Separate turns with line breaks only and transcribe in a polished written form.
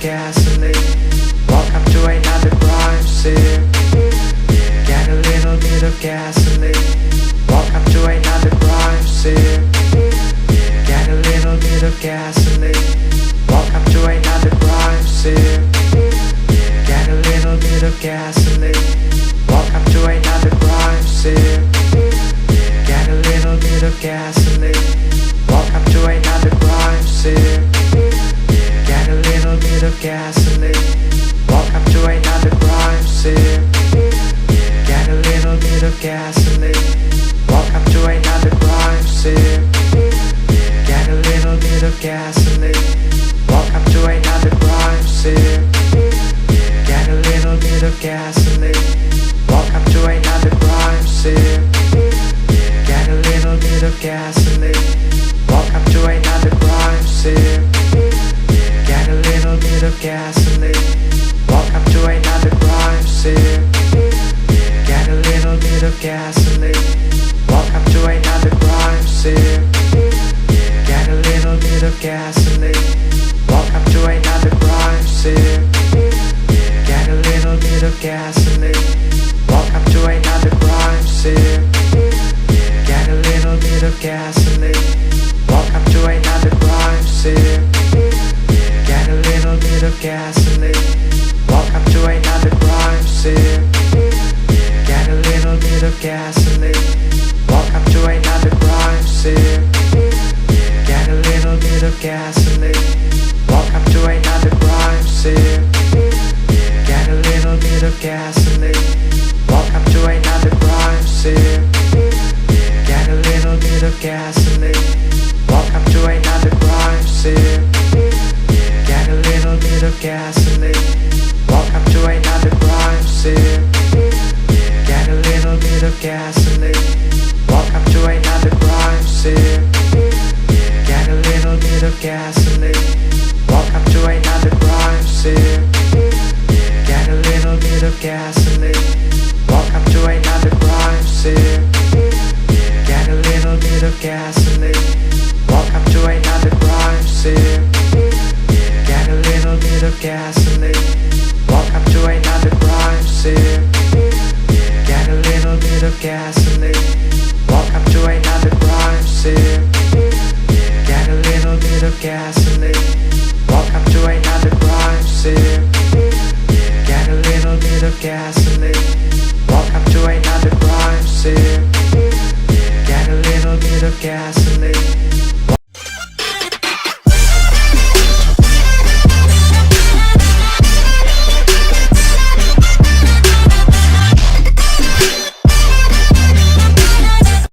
gasoline. Welcome to another crime scene. Get a little bit of gasoline. Welcome to another crime scene. Get a little bit of gasoline. Welcome to another crime scene. Get a little bit of gasoline. Welcome to another crime scene. Get a little bit of gasoline. Welcome to another crime scene. Get a little bit of gasoline. Welcome to another crime scene. Get a little bit of gasoline. Welcome to another crime scene. Get a little bit of gasoline. Welcome to another crime scene. Get a little bit of gasoline. Welcome to another crime scene. Get a little bit of gasoline. Welcome to another crime scene. Get a little bit of gasoline. Welcome to another crime scene. Get a little bit of gasoline. Welcome to another crime scene. Get a little bit of gasoline. Welcome to another crime scene. Get a little bit of gasoline. Welcome to another crime scene. Get a little bit of gasoline. Welcome to another crime scene. Get a little bit of gasoline. Welcome to another crime scene. Get a little bit of gasoline. Welcome to another crime scene. Get a little bit of gasoline. Welcome to another crime scene. Get a little bit of gasoline. Welcome to another crime scene. Get a little bit of gasoline. Welcome to another crime scene. Get a little bit of gasoline. Welcome to another crime scene. Get a little bit of gasoline. Welcome to another crime scene. Get a little bit of gasoline. Welcome to another crime scene. Get a little bit of gasoline. Welcome to another crime scene. Get a little bit of gasoline. Welcome to another crime scene. Get a little bit of gasoline. Welcome to another crime scene. Get a little bit of gasoline. Welcome to another crime scene. Get a little bit of gasoline. Welcome to another crime scene. Get a little bit of gasoline. Welcome to another crime scene. Get a little bit of gas.